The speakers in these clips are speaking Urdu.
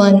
1,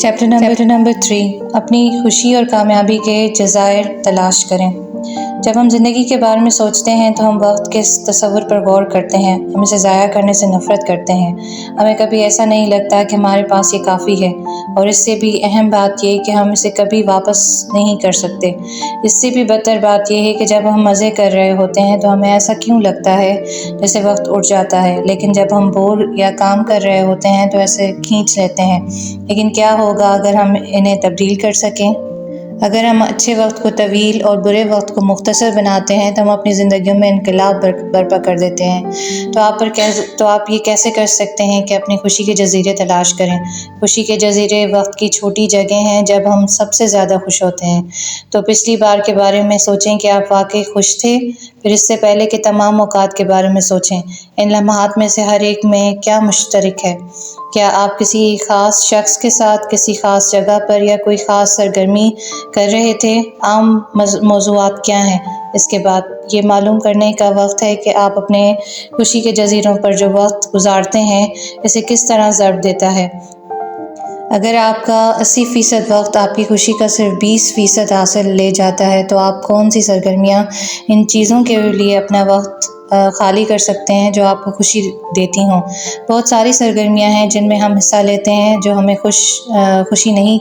چیپٹر نمبر 3 اپنی خوشی اور کامیابی کے جزائر تلاش کریں۔ جب ہم زندگی کے بارے میں سوچتے ہیں تو ہم وقت کے تصور پر غور کرتے ہیں، ہم اسے ضائع کرنے سے نفرت کرتے ہیں۔ ہمیں کبھی ایسا نہیں لگتا کہ ہمارے پاس یہ کافی ہے، اور اس سے بھی اہم بات یہ کہ ہم اسے کبھی واپس نہیں کر سکتے۔ اس سے بھی بدتر بات یہ ہے کہ جب ہم مزے کر رہے ہوتے ہیں تو ہمیں ایسا کیوں لگتا ہے جیسے وقت اڑ جاتا ہے، لیکن جب ہم بور یا کام کر رہے ہوتے ہیں تو ایسے کھینچ لیتے ہیں۔ لیکن کیا ہوگا اگر ہم انہیں تبدیل کر سکیں؟ اگر ہم اچھے وقت کو طویل اور برے وقت کو مختصر بناتے ہیں تو ہم اپنی زندگیوں میں انقلاب برپا کر دیتے ہیں۔ تو آپ یہ کیسے کر سکتے ہیں کہ اپنی خوشی کے جزیرے تلاش کریں؟ خوشی کے جزیرے وقت کی چھوٹی جگہ ہیں جب ہم سب سے زیادہ خوش ہوتے ہیں۔ تو پچھلی بار کے بارے میں سوچیں کہ آپ واقعی خوش تھے، پھر اس سے پہلے کے تمام اوقات کے بارے میں سوچیں۔ ان لمحات میں سے ہر ایک میں کیا مشترک ہے؟ کیا آپ کسی خاص شخص کے ساتھ کسی خاص جگہ پر یا کوئی خاص سرگرمی کر رہے تھے؟ عام موضوعات کیا ہیں؟ اس کے بعد یہ معلوم کرنے کا وقت ہے کہ آپ اپنے خوشی کے جزیروں پر جو وقت گزارتے ہیں اسے کس طرح ضرب دیتا ہے۔ اگر آپ کا 80% وقت آپ کی خوشی کا صرف 20% حاصل لے جاتا ہے تو آپ کون سی سرگرمیاں ان چیزوں کے لیے اپنا وقت خالی کر سکتے ہیں جو آپ کو خوشی دیتی ہوں؟ بہت ساری سرگرمیاں ہیں جن میں ہم حصہ لیتے ہیں جو ہمیں خوشی نہیں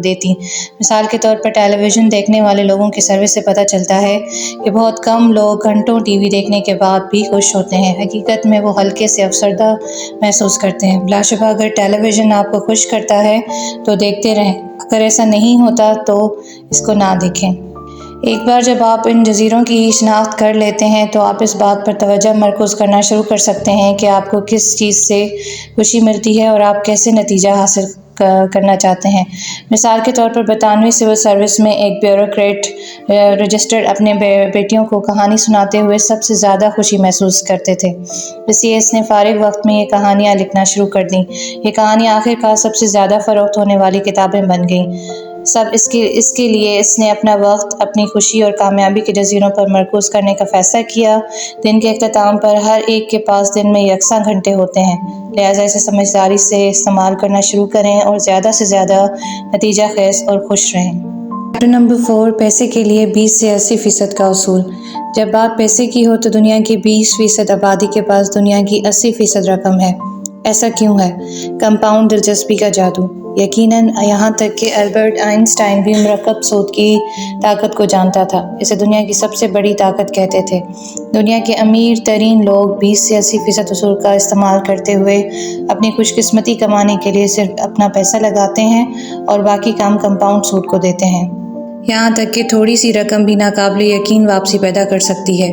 دیتی۔ مثال کے طور پر ٹیلی ویژن دیکھنے والے لوگوں کی سروے سے پتہ چلتا ہے کہ بہت کم لوگ گھنٹوں ٹی وی دیکھنے کے بعد بھی خوش ہوتے ہیں۔ حقیقت میں وہ ہلکے سے افسردہ محسوس کرتے ہیں۔ بلا شبہ اگر ٹیلی ویژن آپ کو خوش کرتا ہے تو دیکھتے رہیں، اگر ایسا نہیں ہوتا تو اس کو نہ دیکھیں۔ ایک بار جب آپ ان جزیروں کی شناخت کر لیتے ہیں تو آپ اس بات پر توجہ مرکوز کرنا شروع کر سکتے ہیں کہ آپ کو کس چیز سے خوشی ملتی ہے اور آپ کیسے نتیجہ حاصل کرنا چاہتے ہیں۔ مثال کے طور پر برطانوی سول سروس میں ایک بیوروکریٹ رجسٹرڈ اپنے بیٹیوں کو کہانی سناتے ہوئے سب سے زیادہ خوشی محسوس کرتے تھے، اس لیے اس نے فارغ وقت میں یہ کہانیاں لکھنا شروع کر دیں۔ یہ کہانیاں آخرکار سب سے زیادہ فروخت ہونے والی کتابیں بن گئیں۔ اس کے لیے اس نے اپنا وقت اپنی خوشی اور کامیابی کے جزیروں پر مرکوز کرنے کا فیصلہ کیا۔ دن کے اختتام پر ہر ایک کے پاس دن میں یکساں گھنٹے ہوتے ہیں، لہٰذا اسے سمجھداری سے استعمال کرنا شروع کریں اور زیادہ سے زیادہ نتیجہ خیز اور خوش رہیں۔ چیپٹر نمبر 4 پیسے کے لیے 20 سے 80% کا اصول۔ جب بات پیسے کی ہو تو دنیا کی 20% آبادی کے پاس دنیا کی 80% رقم ہے۔ ایسا کیوں ہے؟ کمپاؤنڈ دلچسپی کا جادو۔ یقیناً یہاں تک کہ البرٹ آئنسٹائن بھی مرکب سود کی طاقت کو جانتا تھا۔ اسے دنیا کی سب سے بڑی طاقت کہتے تھے۔ دنیا کے امیر ترین لوگ 20 سے 80% اصول کا استعمال کرتے ہوئے اپنی خوش قسمتی کمانے کے لیے صرف اپنا پیسہ لگاتے ہیں اور باقی کام کمپاؤنڈ سود کو دیتے ہیں۔ یہاں تک کہ تھوڑی سی رقم بھی ناقابل یقین واپسی پیدا کر سکتی ہے۔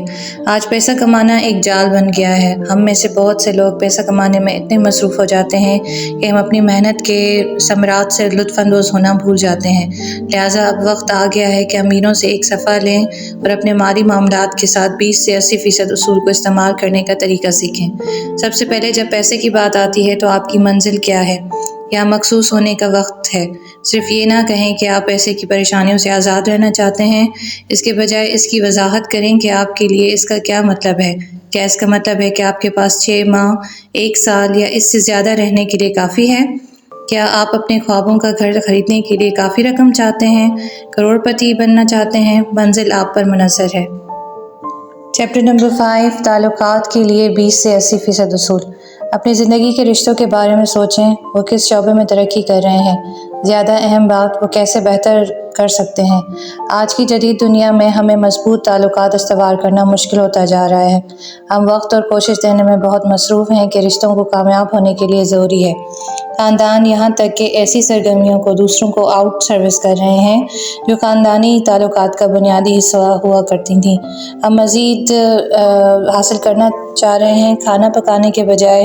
آج پیسہ کمانا ایک جال بن گیا ہے۔ ہم میں سے بہت سے لوگ پیسہ کمانے میں اتنے مصروف ہو جاتے ہیں کہ ہم اپنی محنت کے ثمرات سے لطف اندوز ہونا بھول جاتے ہیں۔ لہٰذا اب وقت آ گیا ہے کہ امیروں سے ایک صفحہ لیں اور اپنے مالی معاملات کے ساتھ 20 سے 80% اصول کو استعمال کرنے کا طریقہ سیکھیں۔ سب سے پہلے جب پیسے کی بات آتی ہے تو آپ کی منزل کیا ہے؟ یہاں مخصوص ہونے کا وقت ہے۔ صرف یہ نہ کہیں کہ آپ پیسے کی پریشانیوں سے آزاد رہنا چاہتے ہیں، اس کے بجائے اس کی وضاحت کریں کہ آپ کے لیے اس کا کیا مطلب ہے۔ کیا اس کا مطلب ہے کہ آپ کے پاس 6 ماہ، 1 سال یا اس سے زیادہ رہنے کے لیے کافی ہے؟ کیا آپ اپنے خوابوں کا گھر خریدنے کے لیے کافی رقم چاہتے ہیں؟ کروڑ پتی بننا چاہتے ہیں؟ منزل آپ پر منحصر ہے۔ چیپٹر نمبر 5 تعلقات کے لیے 20 سے 80% اصول۔ اپنی زندگی کے رشتوں کے بارے میں سوچیں، وہ کس شعبے میں ترقی کر رہے ہیں؟ زیادہ اہم بات، وہ کیسے بہتر کر سکتے ہیں؟ آج کی جدید دنیا میں ہمیں مضبوط تعلقات استوار کرنا مشکل ہوتا جا رہا ہے۔ ہم وقت اور کوشش دینے میں بہت مصروف ہیں کہ رشتوں کو کامیاب ہونے کے لیے ضروری ہے۔ خاندان یہاں تک کہ ایسی سرگرمیوں کو دوسروں کو آؤٹ سروس کر رہے ہیں جو خاندانی تعلقات کا بنیادی حصہ ہوا کرتی تھیں۔ ہم مزید حاصل کرنا چاہ رہے ہیں، کھانا پکانے کے بجائے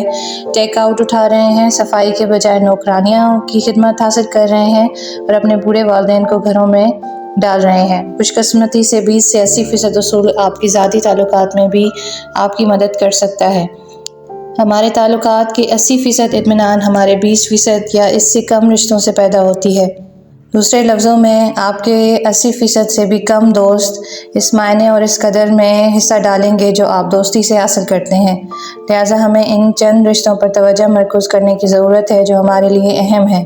ٹیک آؤٹ اٹھا رہے ہیں، صفائی کے بجائے نوکرانیوں کی خدمت حاصل کر رہے ہیں اور اپنے بوڑھے والدین کو گھروں میں ڈال رہے ہیں۔ خوش قسمتی سے 20 سے 80% اصول آپ کی ذاتی تعلقات میں بھی آپ کی مدد کر سکتا ہے۔ ہمارے تعلقات کی 80% اطمینان ہمارے 20% یا اس سے کم رشتوں سے پیدا ہوتی ہے۔ دوسرے لفظوں میں آپ کے 80% سے بھی کم دوست اس معنی اور اس قدر میں حصہ ڈالیں گے جو آپ دوستی سے حاصل کرتے ہیں۔ لہٰذا ہمیں ان چند رشتوں پر توجہ مرکوز کرنے کی ضرورت ہے جو ہمارے لیے اہم ہیں،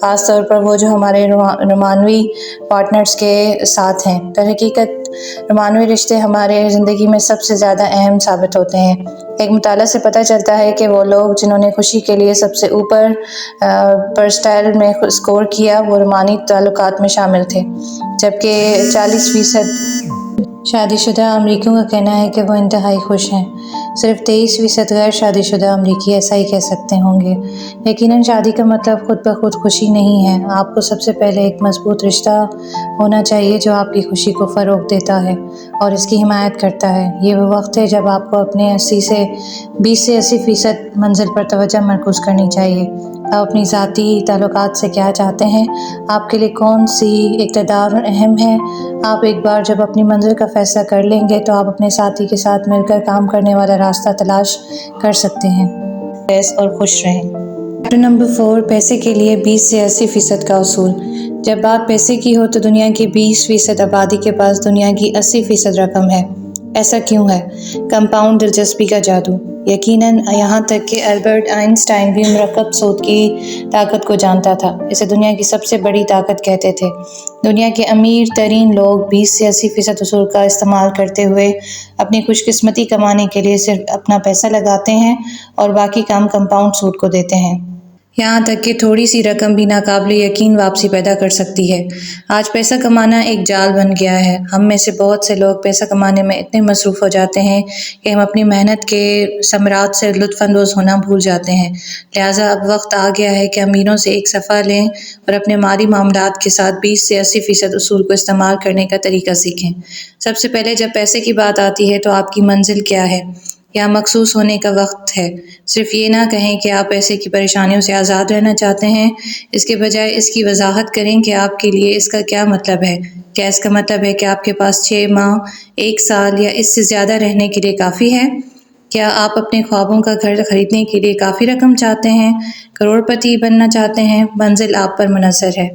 خاص طور پر وہ جو ہمارے رومانوی پارٹنرز کے ساتھ ہیں۔ در حقیقت رومانوی رشتے ہمارے زندگی میں سب سے زیادہ اہم ثابت ہوتے ہیں۔ ایک مطالعہ سے پتہ چلتا ہے کہ وہ لوگ جنہوں نے خوشی کے لیے سب سے اوپر پرسٹائل میں اسکور کیا وہ رومانی تعلقات میں شامل تھے، جبکہ 40% شادی شدہ امریکیوں کا کہنا ہے کہ وہ انتہائی خوش ہیں۔ صرف 23% غیر شادی شدہ امریکی ایسا ہی کہہ سکتے ہوں گے۔ یقیناً شادی کا مطلب خود بخود خوشی نہیں ہے۔ آپ کو سب سے پہلے ایک مضبوط رشتہ ہونا چاہیے جو آپ کی خوشی کو فروغ دیتا ہے اور اس کی حمایت کرتا ہے۔ یہ وہ وقت ہے جب آپ کو اپنے 20 سے 80% منزل پر توجہ مرکوز کرنی چاہیے۔ آپ اپنی ذاتی تعلقات سے کیا چاہتے ہیں، آپ کے لیے کون سی اقتدار اہم ہے۔ آپ ایک بار جب اپنی منزل کا فیصلہ کر لیں گے تو آپ اپنے ساتھی کے ساتھ مل کر کام کرنے والا راستہ تلاش کر سکتے ہیں اور خوش رہیں۔ چیپٹر نمبر 4، پیسے کے لیے 20 سے 80% کا اصول۔ جب بات پیسے کی ہو تو دنیا کی 20% آبادی کے پاس دنیا کی 80% رقم ہے۔ ایسا کیوں ہے؟ کمپاؤنڈ دلچسپی کا جادو۔ یقیناً یہاں تک کہ البرٹ آئنسٹائن بھی مرکب سود کی طاقت کو جانتا تھا۔ اسے دنیا کی سب سے بڑی طاقت کہتے تھے۔ دنیا کے امیر ترین لوگ 20 سے 80% اصول کا استعمال کرتے ہوئے اپنی خوش قسمتی کمانے کے لیے صرف اپنا پیسہ لگاتے ہیں اور باقی کام کمپاؤنڈ سود کو دیتے ہیں۔ یہاں تک کہ تھوڑی سی رقم بھی ناقابل یقین واپسی پیدا کر سکتی ہے۔ آج پیسہ کمانا ایک جال بن گیا ہے۔ ہم میں سے بہت سے لوگ پیسہ کمانے میں اتنے مصروف ہو جاتے ہیں کہ ہم اپنی محنت کے ثمرات سے لطف اندوز ہونا بھول جاتے ہیں۔ لہٰذا اب وقت آ گیا ہے کہ امیروں سے ایک صفحہ لیں اور اپنے مالی معاملات کے ساتھ 20 سے 80% اصول کو استعمال کرنے کا طریقہ سیکھیں۔ سب سے پہلے جب پیسے کی بات آتی ہے تو آپ کی منزل کیا ہے؟ یہاں مخصوص ہونے کا وقت ہے۔ صرف یہ نہ کہیں کہ آپ پیسے کی پریشانیوں سے آزاد رہنا چاہتے ہیں، اس کے بجائے اس کی وضاحت کریں کہ آپ کے لیے اس کا کیا مطلب ہے۔ کیا اس کا مطلب ہے کہ آپ کے پاس 6 ماہ، 1 سال یا اس سے زیادہ رہنے کے لیے کافی ہے؟ کیا آپ اپنے خوابوں کا گھر خریدنے کے لیے کافی رقم چاہتے ہیں؟ کروڑ پتی بننا چاہتے ہیں؟ منزل آپ پر منحصر ہے۔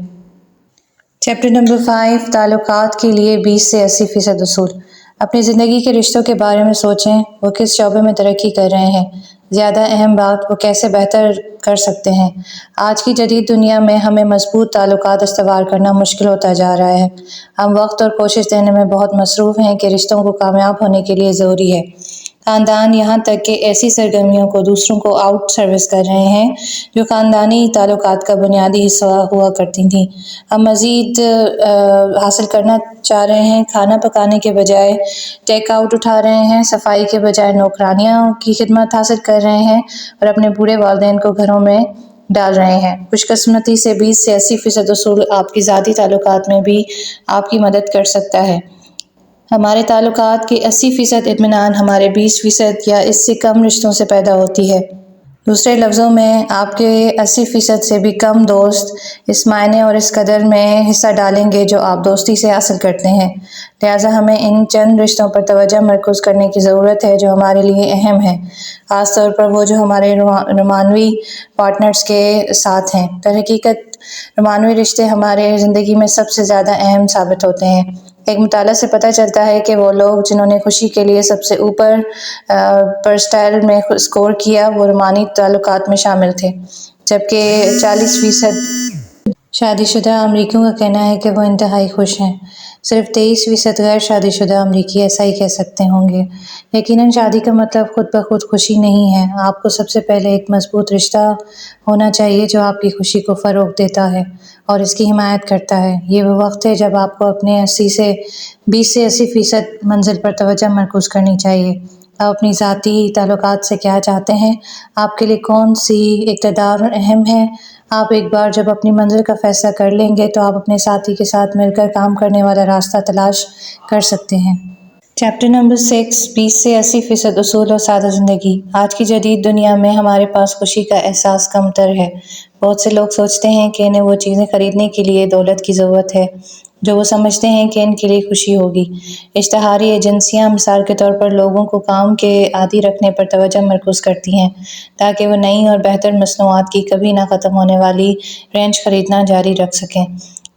چیپٹر نمبر 5، تعلقات کے لیے 20 سے 80% اصول۔ اپنی زندگی کے رشتوں کے بارے میں سوچیں، وہ کس شعبے میں ترقی کر رہے ہیں۔ زیادہ اہم بات، وہ کیسے بہتر کر سکتے ہیں۔ آج کی جدید دنیا میں ہمیں مضبوط تعلقات استوار کرنا مشکل ہوتا جا رہا ہے۔ ہم وقت اور کوشش دینے میں بہت مصروف ہیں کہ رشتوں کو کامیاب ہونے کے لیے ضروری ہے۔ خاندان یہاں تک کہ ایسی سرگرمیوں کو دوسروں کو آؤٹ سروس کر رہے ہیں جو خاندانی تعلقات کا بنیادی حصہ ہوا کرتی تھیں۔ ہم مزید حاصل کرنا چاہ رہے ہیں، کھانا پکانے کے بجائے ٹیک آؤٹ اٹھا رہے ہیں، صفائی کے بجائے نوکرانیوں کی خدمت حاصل کر رہے ہیں اور اپنے بوڑھے والدین کو گھروں میں ڈال رہے ہیں۔ خوش قسمتی سے 20 سے 80% اصول آپ کی ذاتی تعلقات میں بھی آپ کی مدد کر سکتا ہے۔ ہمارے تعلقات کی 80% اطمینان ہمارے 20% یا اس سے کم رشتوں سے پیدا ہوتی ہے۔ دوسرے لفظوں میں آپ کے 80% سے بھی کم دوست اس معنی اور اس قدر میں حصہ ڈالیں گے جو آپ دوستی سے حاصل کرتے ہیں۔ لہٰذا ہمیں ان چند رشتوں پر توجہ مرکوز کرنے کی ضرورت ہے جو ہمارے لیے اہم ہیں، خاص طور پر وہ جو ہمارے رومانوی پارٹنرز کے ساتھ ہیں۔ در حقیقت رومانوی رشتے ہمارے زندگی میں سب سے زیادہ اہم ثابت ہوتے ہیں۔ ایک مطالعہ سے پتہ چلتا ہے کہ وہ لوگ جنہوں نے خوشی کے لیے سب سے اوپر پرسٹائل میں اسکور کیا وہ رومانی تعلقات میں شامل تھے، جبکہ 40% شادی شدہ امریکیوں کا کہنا ہے کہ وہ انتہائی خوش ہیں۔ صرف 23% غیر شادی شدہ امریکی ایسا ہی کہہ سکتے ہوں گے۔ یقیناً شادی کا مطلب خود بخود خوشی نہیں ہے۔ آپ کو سب سے پہلے ایک مضبوط رشتہ ہونا چاہیے جو آپ کی خوشی کو فروغ دیتا ہے اور اس کی حمایت کرتا ہے۔ یہ وہ وقت ہے جب آپ کو اپنے 20 سے 80% منزل پر توجہ مرکوز کرنی چاہیے۔ آپ اپنی ذاتی تعلقات سے کیا چاہتے ہیں، آپ کے لیے کون سی اقتدار اہم ہے۔ آپ ایک بار جب اپنی منزل کا فیصلہ کر لیں گے تو آپ اپنے ساتھی کے ساتھ مل کر کام کرنے والا راستہ تلاش کر سکتے ہیں۔ چیپٹر نمبر 6، 20 سے 80% اصول اور سادہ زندگی۔ آج کی جدید دنیا میں ہمارے پاس خوشی کا احساس کم تر ہے۔ بہت سے لوگ سوچتے ہیں کہ انہیں وہ چیزیں خریدنے کے لیے دولت کی ضرورت ہے جو وہ سمجھتے ہیں کہ ان کے لیے خوشی ہوگی۔ اشتہاری ایجنسیاں مثال کے طور پر لوگوں کو کام کے عادی رکھنے پر توجہ مرکوز کرتی ہیں تاکہ وہ نئی اور بہتر مصنوعات کی کبھی نہ ختم ہونے والی رینج خریدنا جاری رکھ سکیں۔